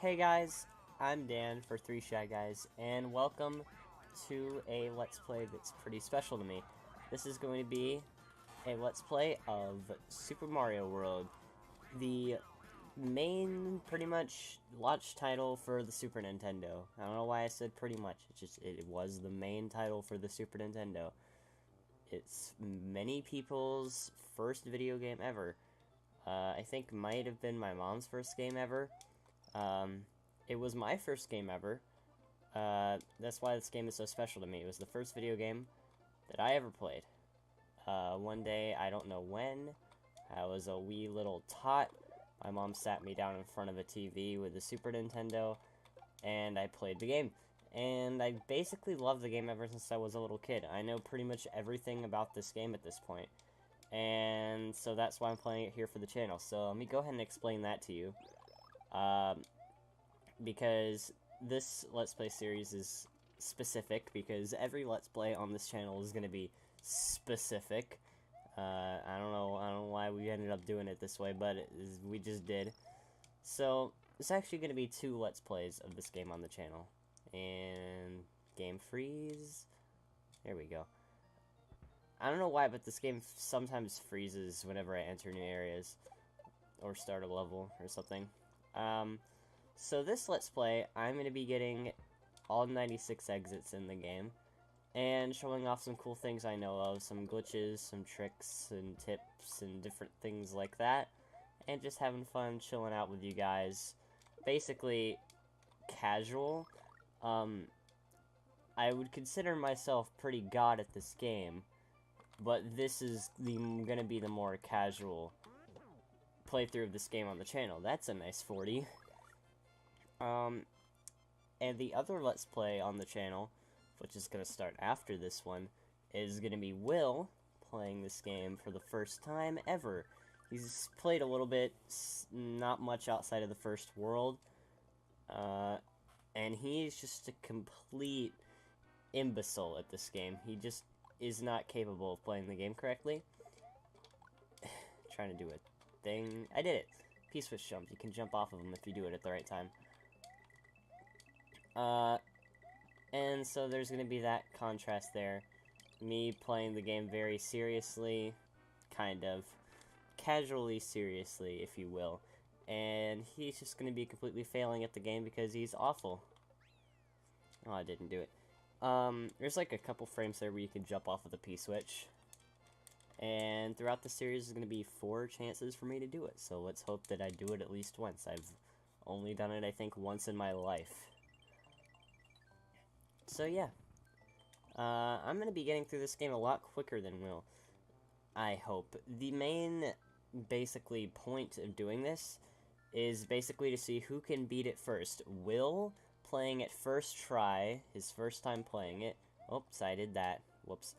Hey guys, I'm Dan for 3 Shy Guys, and welcome to a Let's Play that's pretty special to me. This is going to be a Let's Play of Super Mario World, the main, pretty much, launch title for the Super Nintendo. I don't know why I said pretty much, it was the main title for the Super Nintendo. It's many people's first video game ever. I think might have been my mom's first game ever. It was my first game ever. That's why this game is so special to me. It was the first video game that I ever played. One day, I don't know when, I was a wee little tot. My mom sat me down in front of a TV with the Super Nintendo, and I played the game. And I basically loved the game ever since I was a little kid. I know pretty much everything about this game at this point. And so that's why I'm playing it here for the channel. So let me go ahead and explain that to you. Because this Let's Play series is specific, because every Let's Play on this channel is going to be specific. I don't know why we ended up doing it this way, but we just did. So, it's actually going to be 2 Let's Plays of this game on the channel. And game freeze. There we go. I don't know why, but this game sometimes freezes whenever I enter new areas. Or start a level or something. So this Let's Play, I'm going to be getting all 96 exits in the game, and showing off some cool things I know of, some glitches, some tricks, and tips, and different things like that, and just having fun chilling out with you guys. Basically, casual. I would consider myself pretty god at this game, but this is going to be the more casual playthrough of this game on the channel. That's a nice 40. And the other Let's Play on the channel, which is going to start after this one, is going to be Will playing this game for the first time ever. He's played a little bit, not much outside of the first world, and he's just a complete imbecile at this game. He just is not capable of playing the game correctly. Trying to do a thing. I did it. P-switch jump. You can jump off of them if you do it at the right time. And so there's going to be that contrast there. Me playing the game very seriously, kind of, casually seriously, if you will. And he's just going to be completely failing at the game because he's awful. Oh, I didn't do it. There's like a couple frames there where you can jump off of the P-switch. And throughout the series, there's going to be 4 chances for me to do it. So let's hope that I do it at least once. I've only done it, I think, once in my life. So yeah, I'm going to be getting through this game a lot quicker than Will, I hope. The main, basically, point of doing this is basically to see who can beat it first. Will playing it first try, his first time playing it. Oops, I did that. Whoops.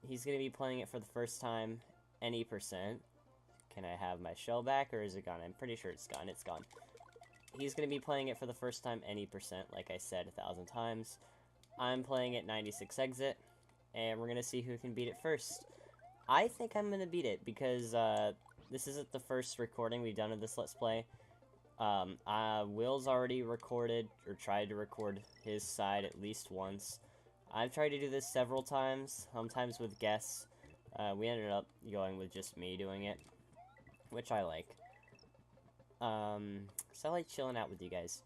He's going to be playing it for the first time, any percent. Can I have my shell back, or is it gone? I'm pretty sure it's gone. It's gone. He's going to be playing it for the first time, any percent, like I said 1,000 times. I'm playing it 96 exit, and we're going to see who can beat it first. I think I'm going to beat it, because this isn't the first recording we've done of this Let's Play. Will's already recorded, or tried to record his side at least once. I've tried to do this several times, sometimes with guests. We ended up going with just me doing it, which I like. So I like chilling out with you guys.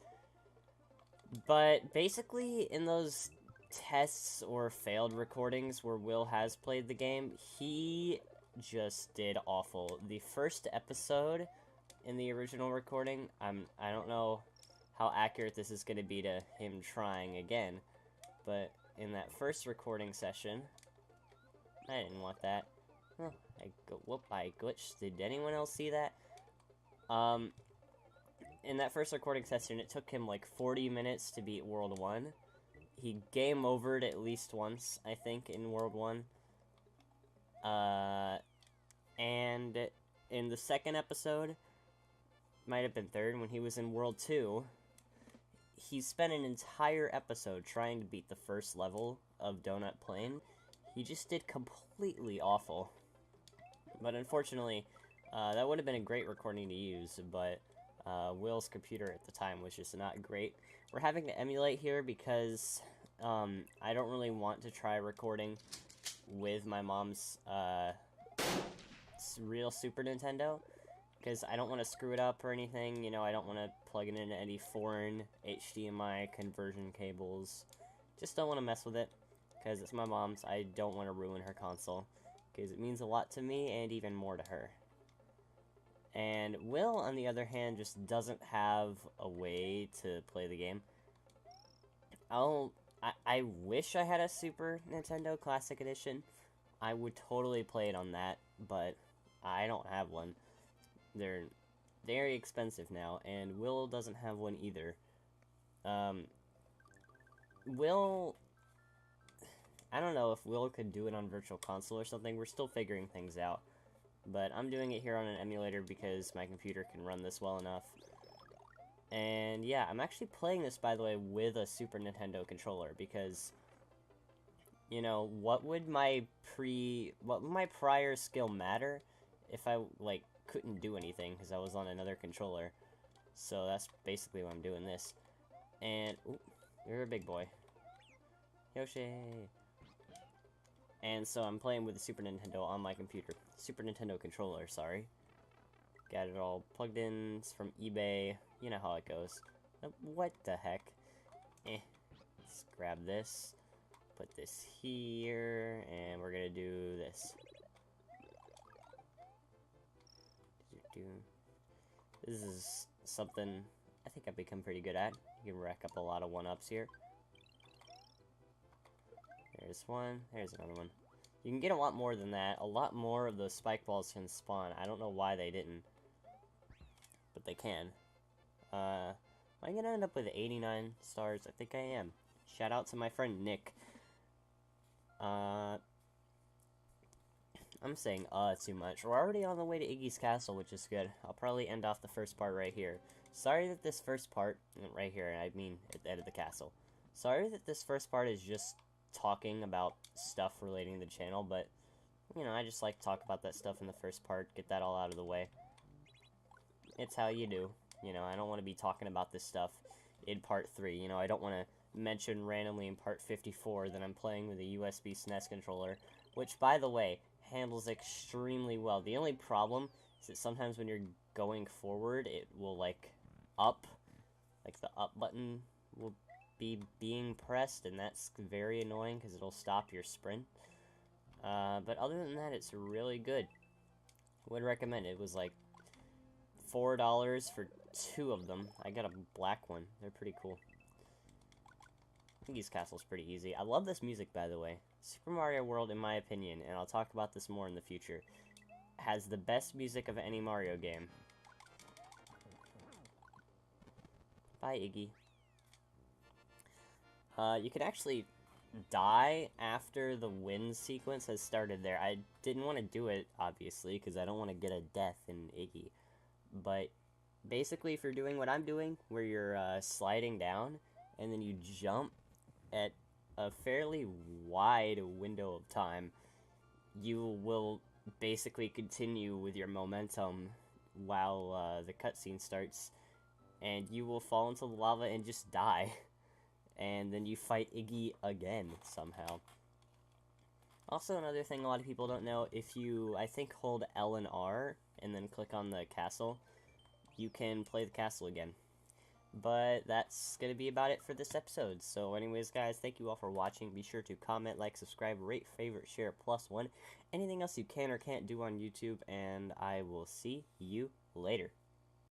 But basically, in those tests or failed recordings where Will has played the game, he just did awful. The first episode in the original recording, I don't know how accurate this is going to be to him trying again, but in that first recording session, I didn't want that. Huh, I glitched. Did anyone else see that? In that first recording session, it took him like 40 minutes to beat World 1. He game overed at least once, I think, in World 1. And in the second episode, might have been third, when he was in World 2, he spent an entire episode trying to beat the first level of Donut Plain. He just did completely awful. But unfortunately, that would have been a great recording to use, but Will's computer at the time was just not great. We're having to emulate here because I don't really want to try recording with my mom's real Super Nintendo, because I don't want to screw it up or anything. You know, I don't want to plug it into any foreign HDMI conversion cables. Just don't want to mess with it, because it's my mom's. I don't want to ruin her console, because it means a lot to me and even more to her. And Will, on the other hand, just doesn't have a way to play the game. I wish I had a Super Nintendo Classic Edition. I would totally play it on that, but I don't have one. They're very expensive now, and Will doesn't have one either. Will... I don't know if Will could do it on Virtual Console or something. We're still figuring things out. But I'm doing it here on an emulator because my computer can run this well enough. And yeah, I'm actually playing this, by the way, with a Super Nintendo controller because, you know, what would my prior skill matter if I, like, couldn't do anything because I was on another controller? So that's basically why I'm doing this. And, ooh, you're a big boy. Yoshi! And so I'm playing with the Super Nintendo on my computer. Super Nintendo controller, sorry. Got it all plugged in. It's from eBay. You know how it goes. What the heck? Let's grab this. Put this here. And we're gonna do this. This is something I think I've become pretty good at. You can rack up a lot of one-ups here. There's one. There's another one. You can get a lot more than that. A lot more of those spike balls can spawn. I don't know why they didn't. But they can. Am I gonna end up with 89 stars? I think I am. Shout out to my friend Nick. I'm saying too much. We're already on the way to Iggy's Castle, which is good. I'll probably end off the first part right here. Sorry that this first part, right here, I mean at the end of the castle. Sorry that this first part is just talking about stuff relating to the channel, but, you know, I just like to talk about that stuff in the first part, get that all out of the way. It's how you do. You know, I don't want to be talking about this stuff in part 3. You know, I don't want to mention randomly in part 54 that I'm playing with a USB SNES controller, which, by the way, handles extremely well. The only problem is that sometimes when you're going forward, it will, like, the up button will be being pressed, and that's very annoying because it'll stop your sprint. But other than that, it's really good. Would recommend it. It was like $4 for 2 of them. I got a black one. They're pretty cool. Iggy's Castle's pretty easy. I love this music, by the way. Super Mario World, in my opinion, and I'll talk about this more in the future, has the best music of any Mario game. Bye, Iggy. You can actually die after the win sequence has started there. I didn't want to do it, obviously, because I don't want to get a death in Iggy. But basically, if you're doing what I'm doing, where you're sliding down, and then you jump at a fairly wide window of time, you will basically continue with your momentum while the cutscene starts, and you will fall into the lava and just die. And then you fight Iggy again, somehow. Also, another thing a lot of people don't know, if you, I think, hold L and R, and then click on the castle, you can play the castle again. But that's going to be about it for this episode. So anyways, guys, thank you all for watching. Be sure to comment, like, subscribe, rate, favorite, share, +1. Anything else you can or can't do on YouTube, and I will see you later.